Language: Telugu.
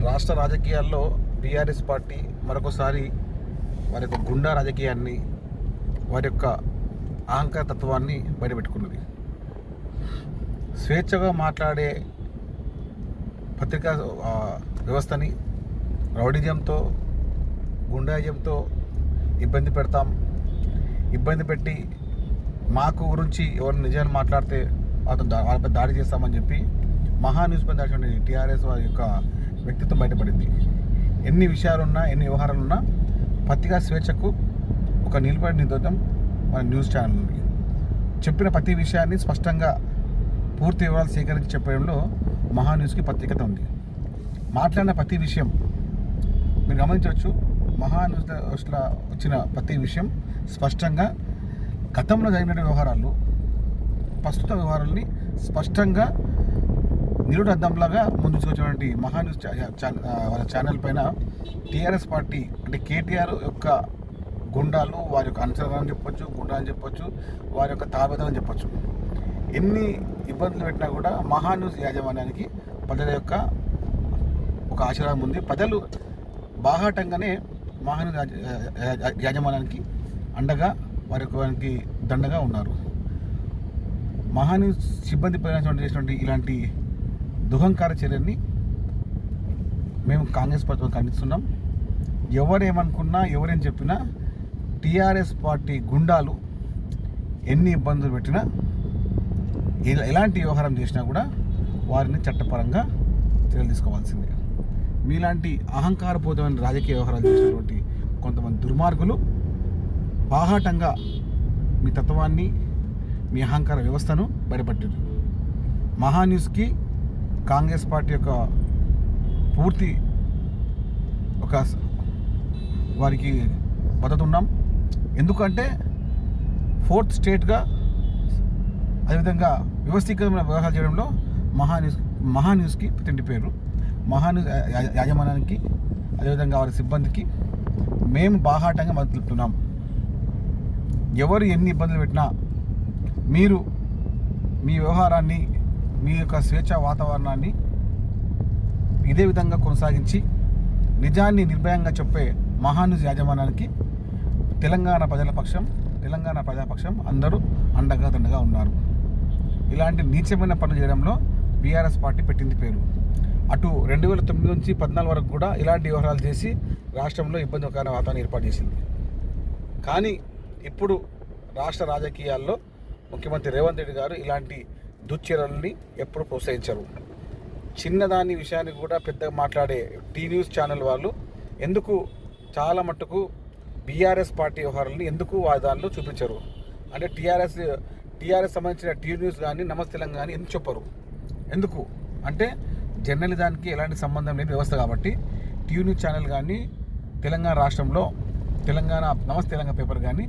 రాష్ట్ర రాజకీయాల్లో బీఆర్ఎస్ పార్టీ మరొకసారి వారి యొక్క గుండా రాజకీయాన్ని, వారి యొక్క అహంకార తత్వాన్ని బయటపెట్టుకున్నది. స్వేచ్ఛగా మాట్లాడే పత్రికా వ్యవస్థని రౌడిజంతో, గుండాయిజంతో ఇబ్బంది పెట్టి మాకు గురించి ఎవరు నిజాలు మాట్లాడితే వాళ్ళపై దాడి చేస్తామని చెప్పి మహాన్యూస్ పై దాడి టీఆర్ఎస్ వారి యొక్క వ్యక్తిత్వం బయటపడింది. ఎన్ని విషయాలున్నా, ఎన్ని వ్యవహారాలున్నా పత్రికా స్వేచ్ఛకు ఒక నిలబడి నిదోదం మన న్యూస్ ఛానల్ ఉంది. చెప్పిన ప్రతి విషయాన్ని స్పష్టంగా పూర్తి వివరాలు సేకరించి చెప్పడంలో మహాన్యూస్కి ప్రత్యేకత ఉంది. మాట్లాడిన ప్రతి విషయం మీరు గమనించవచ్చు. మహాన్యూస్లో వచ్చిన ప్రతి విషయం స్పష్టంగా గతంలో జరిగిన వ్యవహారాలు, ప్రస్తుత వ్యవహారాలని స్పష్టంగా నిలుడద్దంలాగా ముందుకు వచ్చినటువంటి మహాన్యూస్ వాళ్ళ ఛానల్ పైన టీఆర్ఎస్ పార్టీ అంటే కేటీఆర్ యొక్క గుండాలు, వారి యొక్క అనుచరులని చెప్పొచ్చు, గుండా అని చెప్పొచ్చు, వారి యొక్క తాబేదాలని చెప్పొచ్చు, ఎన్ని ఇబ్బందులు పెట్టినా కూడా మహాన్యూస్ యాజమాన్యానికి ప్రజల యొక్క ఒక ఆశీర్వాదం ఉంది. ప్రజలు బాహాటంగానే మహాన్యూస్ యాజమాన్యానికి అండగా, వారికి దండగా ఉన్నారు. మహాన్యూస్ సిబ్బంది పైన చేసినటువంటి ఇలాంటి దుహంకార చర్యని మేము కాంగ్రెస్ ప్రభుత్వం ఖండిస్తున్నాం. ఎవరేమనుకున్నా, ఎవరేం చెప్పినా టీఆర్ఎస్ పార్టీ గుండాలు ఎన్ని ఇబ్బందులు పెట్టినా, ఎలాంటి వ్యవహారం చేసినా కూడా వారిని చట్టపరంగా చర్యలు తీసుకోవాల్సిందే. మీలాంటి అహంకారపూరితమైన రాజకీయ వ్యవహారాలు చేసినటువంటి కొంతమంది దుర్మార్గులు బాహాటంగా మీ తత్వాన్ని, మీ అహంకార వ్యవస్థను బయటపడ్డారు. మహాన్యూస్కి కాంగ్రెస్ పార్టీ యొక్క పూర్తి ఒక వారికి మద్దతు ఉన్నాం. ఎందుకంటే ఫోర్త్ స్టేట్గా, అదేవిధంగా వ్యవస్థీకరమైన వ్యవహారాలు చేయడంలో మహాన్యూస్కి తిండి పేరు. మహాన్యూస్ యాజమాన్యానికి, అదేవిధంగా వారి సిబ్బందికి మేము బాహాటంగా మద్దతు తెలుపుతున్నాం. ఎవరు ఎన్ని ఇబ్బందులు పెట్టినా మీరు మీ వ్యవహారాన్ని, మీ యొక్క స్వేచ్ఛా వాతావరణాన్ని ఇదే విధంగా కొనసాగించి నిజాన్ని నిర్భయంగా చెప్పే మహాన్యూస్ యాజమాన్యానికి తెలంగాణ ప్రజాపక్షం అందరూ అండగా దండగా ఉన్నారు. ఇలాంటి నీచమైన పనులు చేయడంలో బీఆర్ఎస్ పార్టీ పెట్టింది పేరు. అటు 2009 నుంచి 2014 వరకు కూడా ఇలాంటి వ్యవహారాలు చేసి రాష్ట్రంలో ఇబ్బందికరమైన వాతావరణం ఏర్పాటు చేసింది. కానీ ఇప్పుడు రాష్ట్ర రాజకీయాల్లో ముఖ్యమంత్రి రేవంత్ రెడ్డి గారు ఇలాంటి దుశ్చర్యల్ని ఎప్పుడు ప్రోత్సహించరు. చిన్నదాని విషయాన్ని కూడా పెద్దగా మాట్లాడే టీ న్యూస్ ఛానల్ వాళ్ళు ఎందుకు చాలా మట్టుకు బీఆర్ఎస్ పార్టీ వ్యవహారాలని ఎందుకు దానిలో చూపించరు? అంటే టీఆర్ఎస్ సంబంధించిన టీ న్యూస్ కానీ, నమస్తే తెలంగాణ కానీ ఎందుకు చెప్పరు? ఎందుకు అంటే జర్నలిజానికి ఎలాంటి సంబంధం లేని వ్యవస్థ కాబట్టి టీ న్యూస్ ఛానల్ కానీ, తెలంగాణ రాష్ట్రంలో నమస్తే తెలంగాణ పేపర్ కానీ